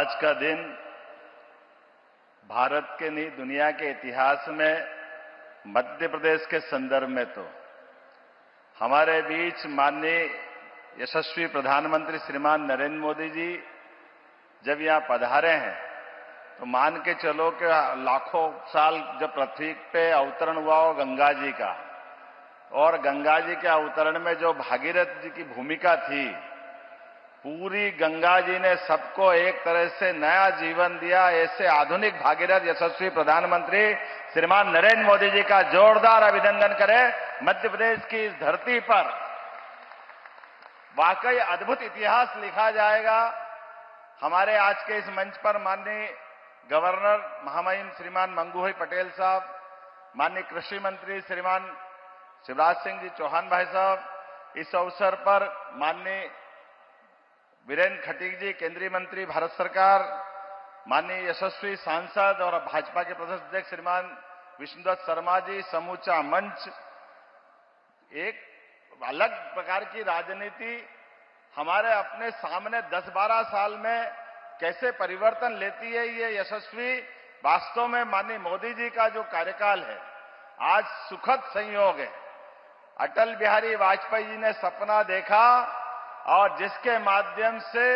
आज का दिन भारत के नहीं दुनिया के इतिहास में मध्य प्रदेश के संदर्भ में तो हमारे बीच माननीय यशस्वी प्रधानमंत्री श्रीमान नरेंद्र मोदी जी जब यहां पधारे हैं तो मान के चलो कि लाखों साल जब पृथ्वी पे अवतरण हुआ हो गंगा जी का, और गंगा जी के अवतरण में जो भागीरथ जी की भूमिका थी, पूरी गंगा जी ने सबको एक तरह से नया जीवन दिया। ऐसे आधुनिक भागीरथ यशस्वी प्रधानमंत्री श्रीमान नरेंद्र मोदी जी का जोरदार अभिनंदन करें। मध्य प्रदेश की इस धरती पर वाकई अद्भुत इतिहास लिखा जाएगा। हमारे आज के इस मंच पर माननीय गवर्नर महामहिम श्रीमान मंगू भाई पटेल साहब, माननीय कृषि मंत्री श्रीमान शिवराज सिंह जी चौहान भाई साहब, इस अवसर पर माननीय वीरेंद्र खटीक जी केंद्रीय मंत्री भारत सरकार, माननीय यशस्वी सांसद और भाजपा के प्रदेश अध्यक्ष श्रीमान विष्णुदत्त शर्मा जी, समूचा मंच, एक अलग प्रकार की राजनीति हमारे अपने सामने 10-12 साल में कैसे परिवर्तन लेती है। ये यशस्वी वास्तव में माननीय मोदी जी का जो कार्यकाल है आज सुखद संयोग है। अटल बिहारी वाजपेयी जी ने सपना देखा और जिसके माध्यम से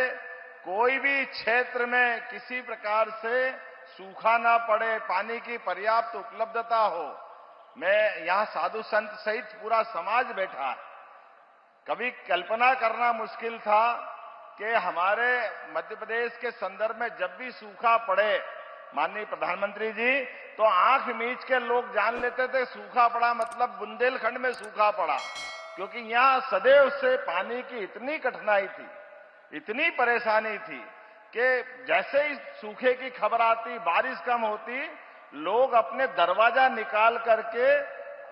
कोई भी क्षेत्र में किसी प्रकार से सूखा ना पड़े, पानी की पर्याप्त उपलब्धता हो। मैं यहां साधु संत सहित पूरा समाज बैठा है। कभी कल्पना करना मुश्किल था कि हमारे मध्य प्रदेश के संदर्भ में जब भी सूखा पड़े माननीय प्रधानमंत्री जी, तो आंख मीच के लोग जान लेते थे सूखा पड़ा मतलब बुंदेलखंड में सूखा पड़ा, क्योंकि यहां सदैव से पानी की इतनी कठिनाई थी, इतनी परेशानी थी कि जैसे ही सूखे की खबर आती, बारिश कम होती, लोग अपने दरवाजा निकाल करके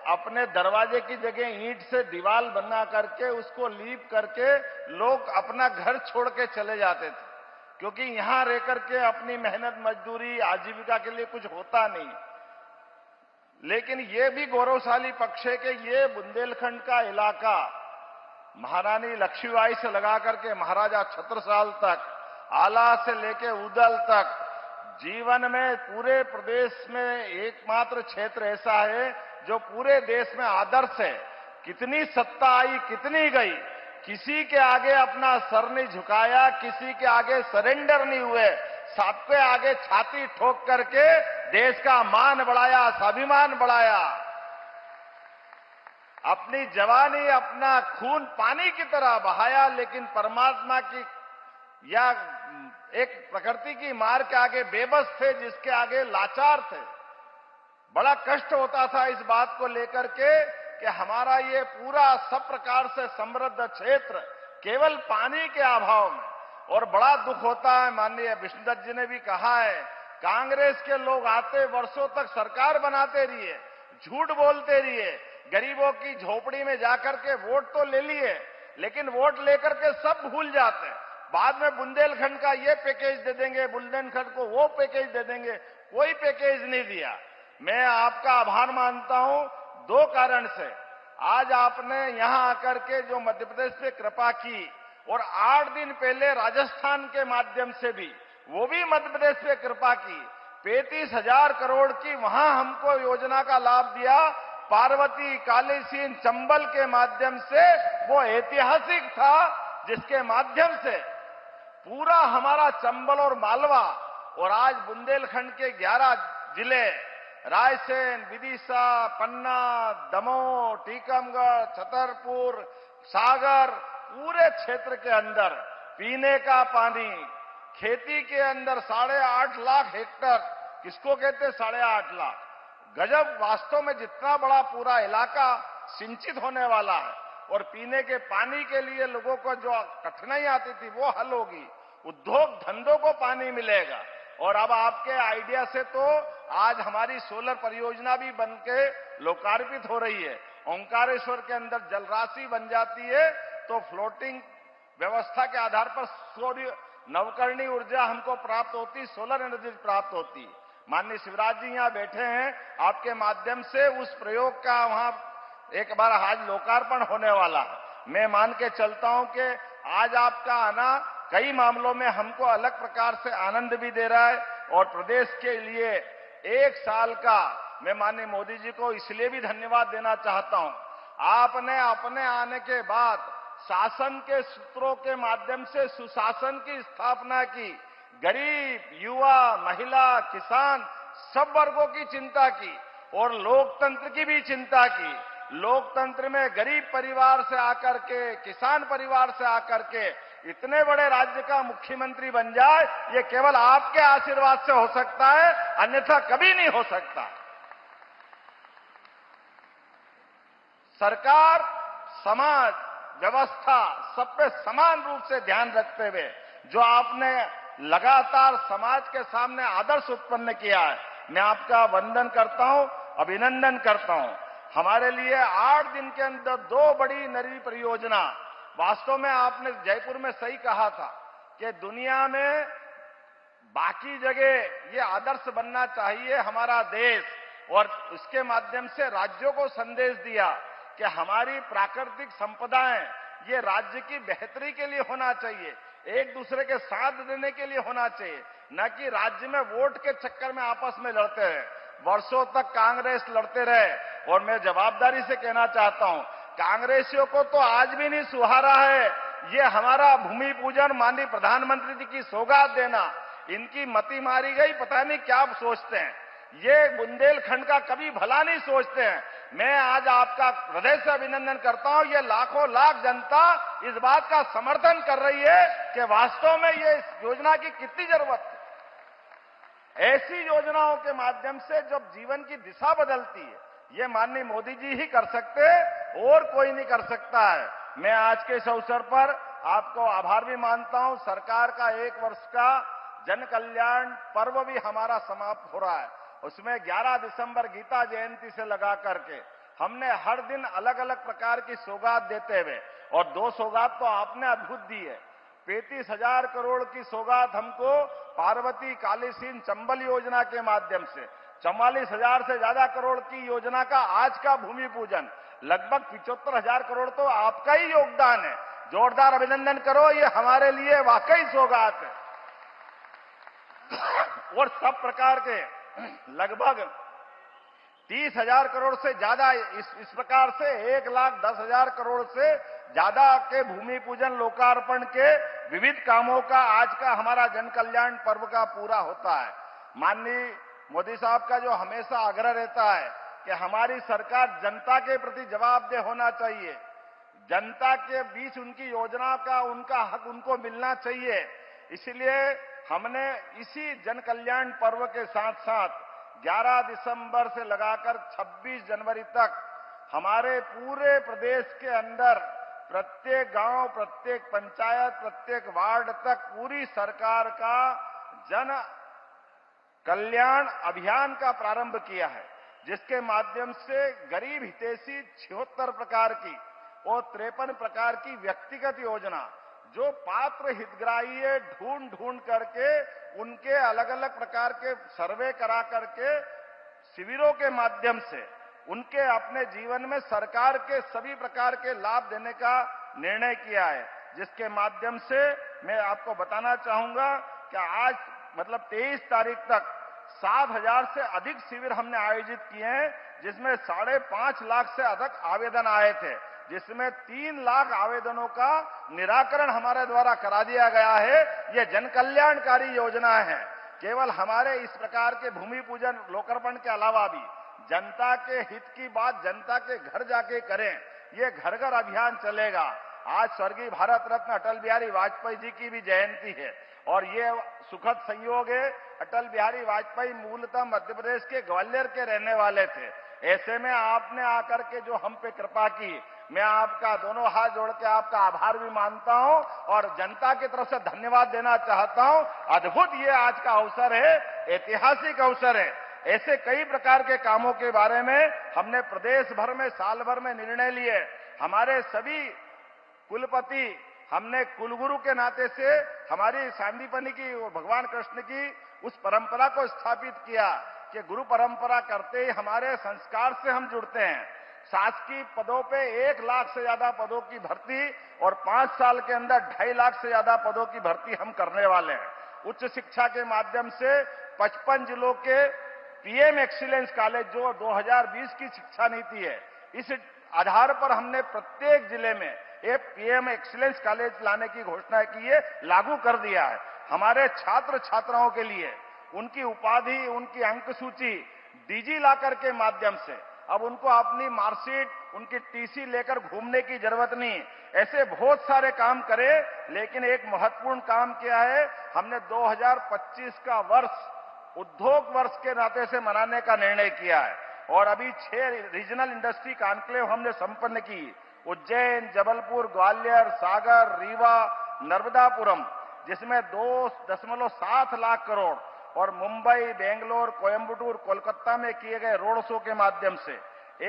अपने दरवाजे की जगह ईंट से दीवार बना करके उसको लीप करके लोग अपना घर छोड़ के चले जाते थे, क्योंकि यहां रह करके अपनी मेहनत मजदूरी आजीविका के लिए कुछ होता नहीं। लेकिन ये भी गौरवशाली पक्ष है कि ये बुंदेलखंड का इलाका महारानी लक्ष्मीबाई से लगा करके महाराजा छत्रसाल तक, आला से लेके उदल तक, जीवन में पूरे प्रदेश में एकमात्र क्षेत्र ऐसा है जो पूरे देश में आदर्श है। कितनी सत्ता आई, कितनी गई, किसी के आगे अपना सर नहीं झुकाया, किसी के आगे सरेंडर नहीं हुए, सबके आगे छाती ठोक करके देश का मान बढ़ाया, स्वाभिमान बढ़ाया। अपनी जवानी, अपना खून पानी की तरह बहाया, लेकिन परमात्मा की या एक प्रकृति की मार के आगे बेबस थे, जिसके आगे लाचार थे। बड़ा कष्ट होता था इस बात को लेकर के कि हमारा ये पूरा सब प्रकार से समृद्ध क्षेत्र केवल पानी के अभाव में, और बड़ा दुख होता है। माननीय विष्णुदत्त जी ने भी कहा है, कांग्रेस के लोग आते वर्षों तक सरकार बनाते रहिए, झूठ बोलते रहिए, गरीबों की झोपड़ी में जाकर के वोट तो ले लिए, लेकिन वोट लेकर के सब भूल जाते हैं। बाद में बुंदेलखंड का ये पैकेज दे देंगे, बुंदेलखंड को वो पैकेज दे देंगे, कोई पैकेज नहीं दिया। मैं आपका आभार मानता हूं 2 कारण से। आज आपने यहां आकर के जो मध्य प्रदेश पे कृपा की, और 8 दिन पहले राजस्थान के माध्यम से भी, वो भी मध्य प्रदेश पे कृपा की, 35,000 करोड़ की वहां हमको योजना का लाभ दिया। पार्वती, काली सिंह, चंबल के माध्यम से वो ऐतिहासिक था, जिसके माध्यम से पूरा हमारा चंबल और मालवा, और आज बुंदेलखंड के 11 जिले रायसेन, विदिशा, पन्ना, दमोह, टीकमगढ़, छतरपुर, सागर, पूरे क्षेत्र के अंदर पीने का पानी, खेती के अंदर 8.5 लाख हेक्टर, किसको कहते हैं 8.5 लाख, गजब। वास्तव में जितना बड़ा पूरा इलाका सिंचित होने वाला है, और पीने के पानी के लिए लोगों को जो कठिनाई आती थी वो हल होगी, उद्योग धंधों को पानी मिलेगा। और अब आपके आइडिया से तो आज हमारी सोलर परियोजना भी बनके लोकार्पित हो रही है। ओंकारेश्वर के अंदर जलराशि बन जाती है, तो फ्लोटिंग व्यवस्था के आधार पर सूर्य नवकरणीय ऊर्जा हमको प्राप्त होती, सोलर एनर्जी प्राप्त होती। माननीय शिवराज जी यहां बैठे हैं, आपके माध्यम से उस प्रयोग का वहां एक बार आज लोकार्पण होने वाला है। मैं मान के चलता हूं कि आज आपका आना कई मामलों में हमको अलग प्रकार से आनंद भी दे रहा है। और प्रदेश के लिए 1 साल का मैं माननीय मोदी जी को इसलिए भी धन्यवाद देना चाहता हूं। आपने अपने आने के बाद शासन के सूत्रों के माध्यम से सुशासन की स्थापना की, गरीब, युवा, महिला, किसान सब वर्गों की चिंता की और लोकतंत्र की भी चिंता की। लोकतंत्र में गरीब परिवार से आकर के, किसान परिवार से आकर के इतने बड़े राज्य का मुख्यमंत्री बन जाए, ये केवल आपके आशीर्वाद से हो सकता है, अन्यथा कभी नहीं हो सकता। सरकार, समाज, व्यवस्था सब पे समान रूप से ध्यान रखते हुए जो आपने लगातार समाज के सामने आदर्श उत्पन्न किया है, मैं आपका वंदन करता हूं, अभिनंदन करता हूं। हमारे लिए 8 दिन के अंदर 2 बड़ी नई परियोजना, वास्तव में आपने जयपुर में सही कहा था कि दुनिया में बाकी जगह ये आदर्श बनना चाहिए हमारा देश, और उसके माध्यम से राज्यों को संदेश दिया कि हमारी प्राकृतिक संपदाएं ये राज्य की बेहतरी के लिए होना चाहिए, एक दूसरे के साथ देने के लिए होना चाहिए, न कि राज्य में वोट के चक्कर में आपस में लड़ते रहे। वर्षों तक कांग्रेस लड़ते रहे, और मैं जवाबदारी से कहना चाहता हूं, कांग्रेसियों को तो आज भी नहीं सुहारा है ये हमारा भूमि पूजन, माननीय प्रधानमंत्री जी की सौगात देना। इनकी मति मारी गई, पता नहीं क्या सोचते हैं, ये बुंदेलखंड का कभी भला नहीं सोचते हैं। मैं आज आपका हृदय से अभिनंदन करता हूं, ये लाखों लाख जनता इस बात का समर्थन कर रही है कि वास्तव में ये इस योजना की कितनी जरूरत है। ऐसी योजनाओं के माध्यम से जब जीवन की दिशा बदलती है, ये माननीय मोदी जी ही कर सकते हैं और कोई नहीं कर सकता है। मैं आज के इस अवसर पर आपको आभार भी मानता हूं। सरकार का 1 वर्ष का जन कल्याण पर्व भी हमारा समाप्त हो रहा है। उसमें 11 दिसंबर गीता जयंती से लगा करके हमने हर दिन अलग अलग प्रकार की सौगात देते हुए, और 2 सौगात तो आपने अद्भुत दी है। 35,000 करोड़ की सौगात हमको पार्वती कालीसीन चंबल योजना के माध्यम से, 44,000 से ज्यादा करोड़ की योजना का आज का भूमि पूजन, लगभग 75,000 करोड़ तो आपका ही योगदान है। जोरदार अभिनंदन करो, ये हमारे लिए वाकई सौगात है। और सब प्रकार के लगभग 30,000 करोड़ से ज्यादा, इस प्रकार से 1,10,000 करोड़ से ज्यादा के भूमि पूजन लोकार्पण के विविध कामों का आज का हमारा जन कल्याण पर्व का पूरा होता है। माननीय मोदी साहब का जो हमेशा आग्रह रहता है कि हमारी सरकार जनता के प्रति जवाबदेह होना चाहिए, जनता के बीच उनकी योजना का उनका हक उनको मिलना चाहिए। इसलिए हमने इसी जन कल्याण पर्व के साथ साथ 11 दिसंबर से लगाकर 26 जनवरी तक हमारे पूरे प्रदेश के अंदर प्रत्येक गांव, प्रत्येक पंचायत, प्रत्येक वार्ड तक पूरी सरकार का जन कल्याण अभियान का प्रारंभ किया है, जिसके माध्यम से गरीब हितैषी 76 प्रकार की और 53 प्रकार की व्यक्तिगत योजना जो पात्र हितग्राही है, ढूंढ ढूंढ करके उनके अलग अलग प्रकार के सर्वे करा करके शिविरों के माध्यम से उनके अपने जीवन में सरकार के सभी प्रकार के लाभ देने का निर्णय किया है। जिसके माध्यम से मैं आपको बताना चाहूंगा कि आज मतलब 23 तारीख तक 7,000 से अधिक शिविर हमने आयोजित किए हैं, जिसमें 5.5 लाख से अधिक आवेदन आए थे, जिसमें 3 लाख आवेदनों का निराकरण हमारे द्वारा करा दिया गया है। ये जन कल्याणकारी योजना है। केवल हमारे इस प्रकार के भूमि पूजन लोकार्पण के अलावा भी जनता के हित की बात जनता के घर जाके करें, ये घर घर अभियान चलेगा। आज स्वर्गीय भारत रत्न अटल बिहारी वाजपेयी जी की भी जयंती है, और ये सुखद संयोग है, अटल बिहारी वाजपेयी मूलतः मध्य प्रदेश के ग्वालियर के रहने वाले थे। ऐसे में आपने आकर के जो हम पे कृपा की, मैं आपका दोनों हाथ जोड़ के आपका आभार भी मानता हूं और जनता की तरफ से धन्यवाद देना चाहता हूं। अद्भुत ये आज का अवसर है, ऐतिहासिक अवसर है। ऐसे कई प्रकार के कामों के बारे में हमने प्रदेश भर में साल भर में निर्णय लिए। हमारे सभी कुलपति, हमने कुलगुरु के नाते से हमारी सांदीपनी की और भगवान कृष्ण की उस परंपरा को स्थापित किया कि गुरु परंपरा करते ही हमारे संस्कार से हम जुड़ते हैं। शासकीय पदों पे 1 लाख से ज्यादा पदों की भर्ती और 5 साल के अंदर 2.5 लाख से ज्यादा पदों की भर्ती हम करने वाले हैं। उच्च शिक्षा के माध्यम से 55 जिलों के पीएम एक्सीलेंस कॉलेज, जो 2020 की शिक्षा नीति है, इस आधार पर हमने प्रत्येक जिले में एक पीएम एक्सीलेंस कॉलेज लाने की घोषणा की है, लागू कर दिया है। हमारे छात्र छात्राओं के लिए उनकी उपाधि, उनकी अंक सूची डिजी लॉकर के माध्यम से अब उनको अपनी मार्कशीट, उनकी टीसी लेकर घूमने की जरूरत नहीं। ऐसे बहुत सारे काम करे, लेकिन एक महत्वपूर्ण काम किया है, हमने 2025 का वर्ष उद्योग वर्ष के नाते से मनाने का निर्णय किया है और अभी 6 रीजनल इंडस्ट्री कॉन्क्लेव हमने संपन्न की। उज्जैन, जबलपुर, ग्वालियर, सागर, रीवा, नर्मदापुरम, जिसमें 2.7 लाख करोड़ और मुंबई, बेंगलोर, कोयंबटूर, कोलकाता में किए गए रोड शो के माध्यम से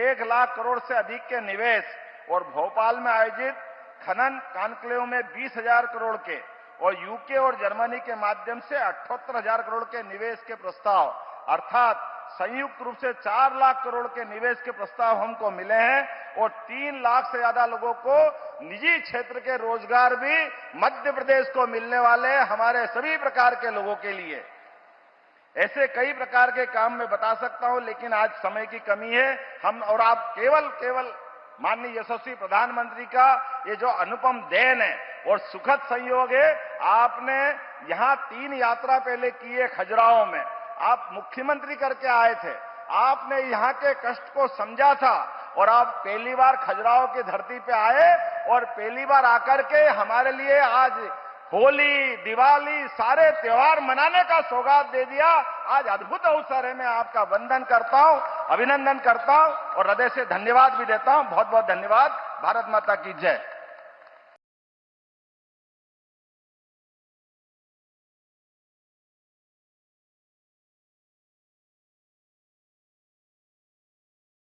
1 लाख करोड़ से अधिक के निवेश और भोपाल में आयोजित खनन कॉन्क्लेव में 20,000 करोड़ के और यूके और जर्मनी के माध्यम से 78,000 करोड़ के निवेश के प्रस्ताव, अर्थात संयुक्त रूप से 4 लाख करोड़ के निवेश के प्रस्ताव हमको मिले हैं और 3 लाख से ज्यादा लोगों को निजी क्षेत्र के रोजगार भी मध्य प्रदेश को मिलने वाले हैं, हमारे सभी प्रकार के लोगों के लिए। ऐसे कई प्रकार के काम मैं बता सकता हूं, लेकिन आज समय की कमी है। हम और आप केवल माननीय यशस्वी प्रधानमंत्री का ये जो अनुपम देन है और सुखद संयोग है, आपने यहां 3 यात्रा पहले की है खजुराहो में, आप मुख्यमंत्री करके आए थे, आपने यहां के कष्ट को समझा था और आप पहली बार खजुराहो की धरती पे आए और पहली बार आकर के हमारे लिए आज होली, दिवाली, सारे त्योहार मनाने का सौगात दे दिया। आज अद्भुत अवसर है, मैं आपका वंदन करता हूं, अभिनंदन करता हूं और हृदय से धन्यवाद भी देता हूं। बहुत बहुत धन्यवाद। भारत माता की जय।